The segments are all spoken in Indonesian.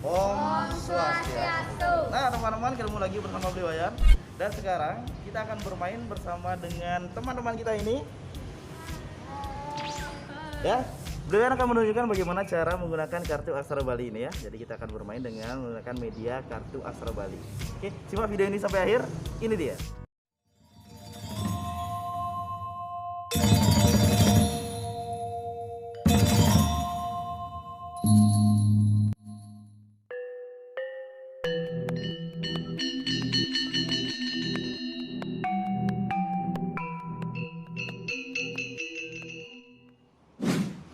Om Swastiastu. Nah, teman-teman, ketemu lagi bersama beliau ya. Dan sekarang kita akan bermain bersama dengan teman-teman kita ini. Ya, beliau akan menunjukkan bagaimana cara menggunakan kartu aksara Bali ini ya. Jadi kita akan bermain dengan menggunakan media kartu aksara Bali. Oke, simak video ini sampai akhir. Ini dia.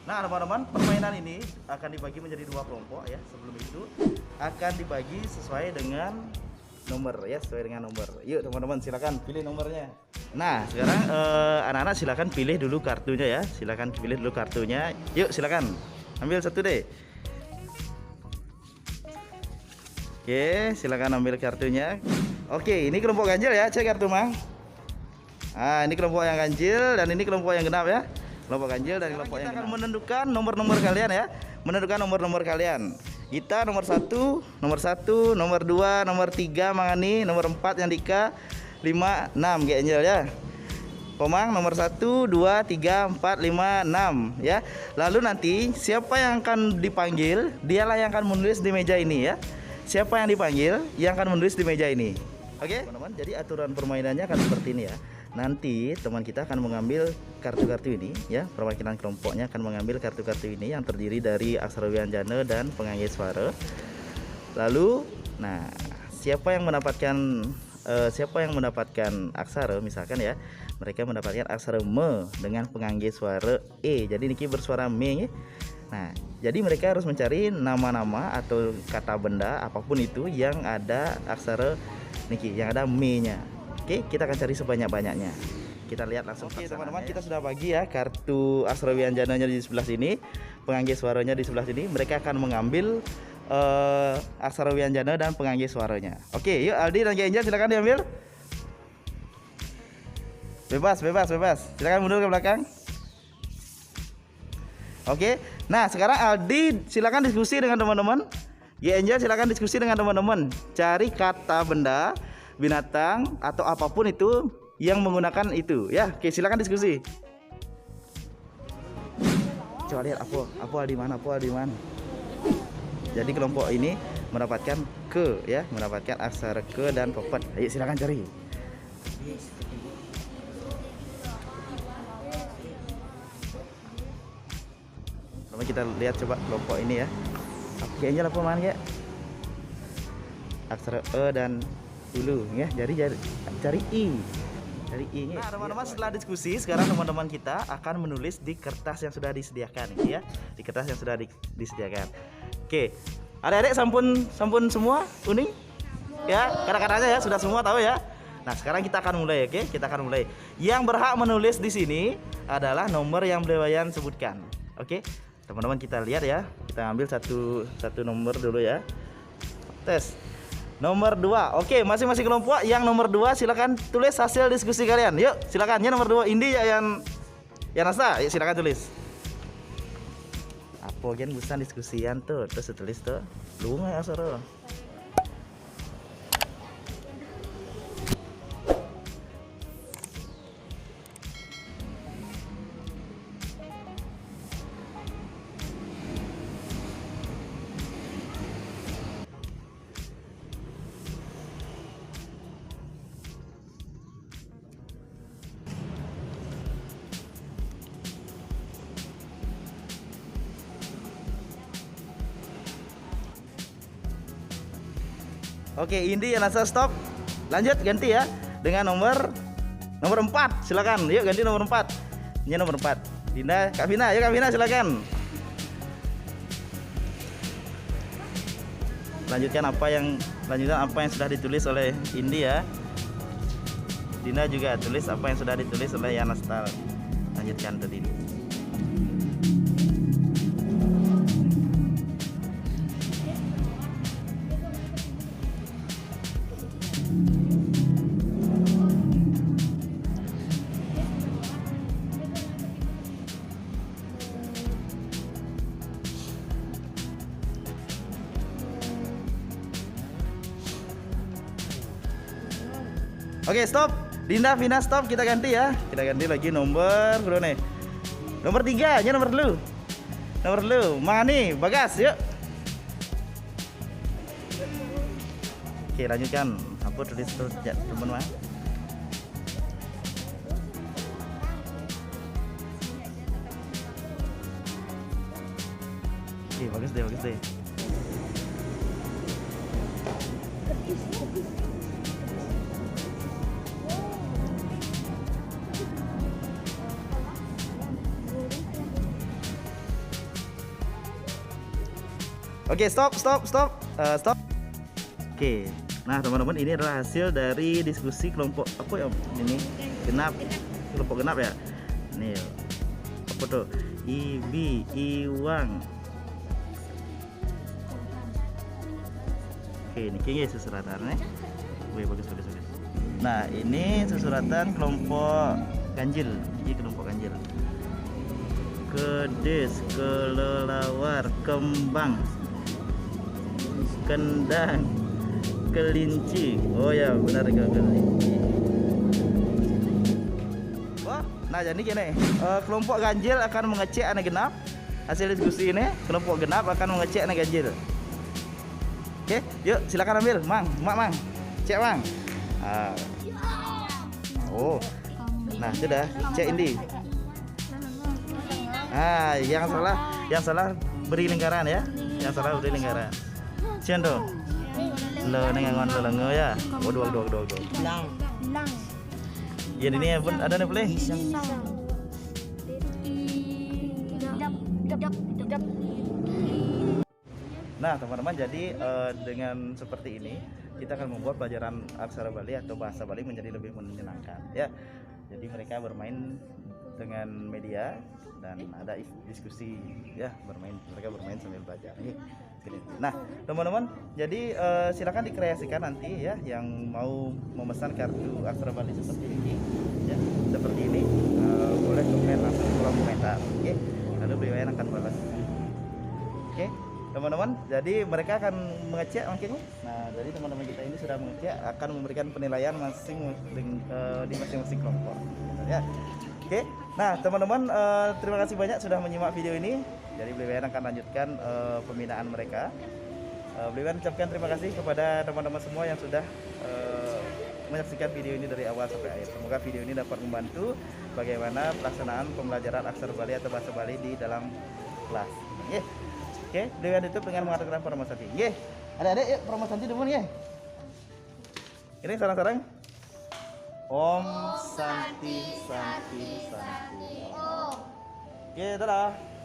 Nah, teman-teman, permainan ini akan dibagi menjadi dua kelompok ya. Sebelum itu akan dibagi sesuai dengan nomor ya, sesuai dengan nomor. Yuk teman-teman, silakan pilih nomornya. Nah, sekarang anak-anak silakan pilih dulu kartunya ya. Silakan pilih dulu kartunya. Yuk, silakan. Ambil satu deh. Oke, silakan ambil kartunya. Oke, ini kelompok ganjil ya. Cek kartu, Mang. Ah, ini kelompok yang ganjil dan ini kelompok yang genap ya. Kelompok ganjil dan kelompok yang akan menentukan nomor-nomor kalian ya. Menentukan nomor-nomor kalian. Kita nomor 1, nomor 2, nomor 3 Mangani, nomor 4 yang Dika, 5, 6 Angel ya. Komang nomor 1, 2, 3, 4, 5, 6 ya. Lalu nanti siapa yang akan dipanggil, dialah yang akan menulis di meja ini ya. Siapa yang dipanggil yang akan menulis di meja ini. Oke, teman-teman. Jadi aturan permainannya akan seperti ini ya. Nanti teman kita akan mengambil kartu-kartu ini ya. Perwakilan kelompoknya akan mengambil kartu-kartu ini yang terdiri dari aksara wianjana dan pengangge suara. Lalu, nah, siapa yang mendapatkan aksara, misalkan ya, mereka mendapatkan aksara me dengan pengangge suara e. Jadi niki bersuara me ya. Nah, jadi mereka harus mencari nama-nama atau kata benda apapun itu yang ada aksara niki, yang ada me-nya. Oke, kita akan cari sebanyak-banyaknya. Kita lihat langsung. Oke, teman-teman, kita sudah bagi ya kartu aksara wianjananya di sebelah sini, pengangge suaranya di sebelah sini. Mereka akan mengambil aksara wianjana dan pengangge suaranya. Oke, yuk Aldi dan Angel silakan diambil. Bebas. Silakan mundur ke belakang. Oke. Nah, sekarang Aldi silakan diskusi dengan teman-teman. Angel silakan diskusi dengan teman-teman. Cari kata benda, binatang atau apapun itu yang menggunakan itu ya. Oke, silakan diskusi. Coba lihat apa di mana. Jadi kelompok ini mendapatkan ke ya, mendapatkan aksara ke dan pepet. Ayo silakan cari. Coba kita lihat coba kelompok ini ya. Kayaknya apa mana ya? Aksara e dan dulu ya, jadi cari i. Nah, teman-teman, setelah diskusi sekarang teman-teman kita akan menulis di kertas yang sudah disediakan ya, di kertas yang sudah disediakan. Oke, adik-adik sampun semua uning ya, kata-katanya ya sudah semua tahu ya. Nah, sekarang kita akan mulai. Oke, kita akan mulai. Yang berhak menulis di sini adalah nomor yang beliau sebutkan. Oke, teman-teman, kita lihat ya, kita ambil satu nomor dulu ya. Tes nomor 2. Oke, masing-masing kelompok yang nomor 2 silakan tulis hasil diskusi kalian. Yuk, silakan. Ya nomor 2 Indi ya yang Nasa. Yuk silakan tulis. Apa gen busan diskusian tuh, terus tulis tuh. Lu nggak asal. Oke, Indi ya Nasa stop. Lanjut ganti ya dengan nomor 4. Silakan. Yuk ganti nomor 4. Ini nomor 4. Dinda, Kak Vina, yuk Kak Vina silakan. Lanjutkan apa yang sudah ditulis oleh Indi ya. Dinda juga tulis apa yang sudah ditulis oleh Yanastal. Lanjutkan tadi. Oke, stop. Dinda, Vina, stop. Kita ganti ya. Kita ganti lagi nomor berapa nih? Nomor 3, ya nomor dulu. Nomor dulu. Mani, Bagas, yuk. Oke, lanjutkan. Apa tulis terus ya, teman-teman. Oke, bagus deh, bagus deh. Oke, stop. Oke, nah teman-teman, ini adalah hasil dari diskusi kelompok apa ya ini? Genap, kelompok genap ya. Nih, apa tuh? Ibi, Iwang. Oke, ini kayaknya susuratannya. Wih, bagus. Nah, ini susuratan kelompok ganjil. Ini kelompok ganjil. Kedes, kelelawar, kembang, kendang, kelinci. Oh ya, benar, kelinci. Oh, nah jadi gini, kelompok ganjil akan mengecek anak genap. Hasil diskusi ini, kelompok genap akan mengecek anak ganjil. Oke, yuk silakan ambil, Mang. Cek, Mang. Oh, nah sudah, cek ini. Yang salah beri lingkaran ya. Yang salah beri lingkaran. Cian dong. Lo nengangon lo lengo ya. Oh, dua. Lang. Ya ini pun ada nih boleh. Nah, teman-teman, jadi dengan seperti ini kita akan membuat pelajaran aksara Bali atau bahasa Bali menjadi lebih menyenangkan ya. Jadi mereka bermain dengan media dan ada diskusi ya, mereka bermain sambil belajar. Nah, teman-teman, jadi silakan dikreasikan nanti ya yang mau memesan kartu aksara Bali seperti ini ya, seperti ini boleh komen langsung di kolom komentar. Oke, lalu beliau akan balas. Oke, teman-teman, jadi mereka akan mengecek mungkin. Nah, jadi teman-teman kita ini sudah mengecek, akan memberikan penilaian di masing-masing kelompok ya. Oke, nah teman-teman, terima kasih banyak sudah menyimak video ini. Jadi beliau akan lanjutkan pembinaan mereka. Beliau ucapkan terima kasih kepada teman-teman semua yang sudah menyaksikan video ini dari awal sampai akhir. Semoga video ini dapat membantu bagaimana pelaksanaan pembelajaran aksara Bali atau bahasa Bali di dalam kelas. Oke, beliau tutup dengan mengatakan Paramasanti. Adik-adik, yuk Paramasanti dulu ya. Ini sarang-sarang. Om Santi. Oke, dadah.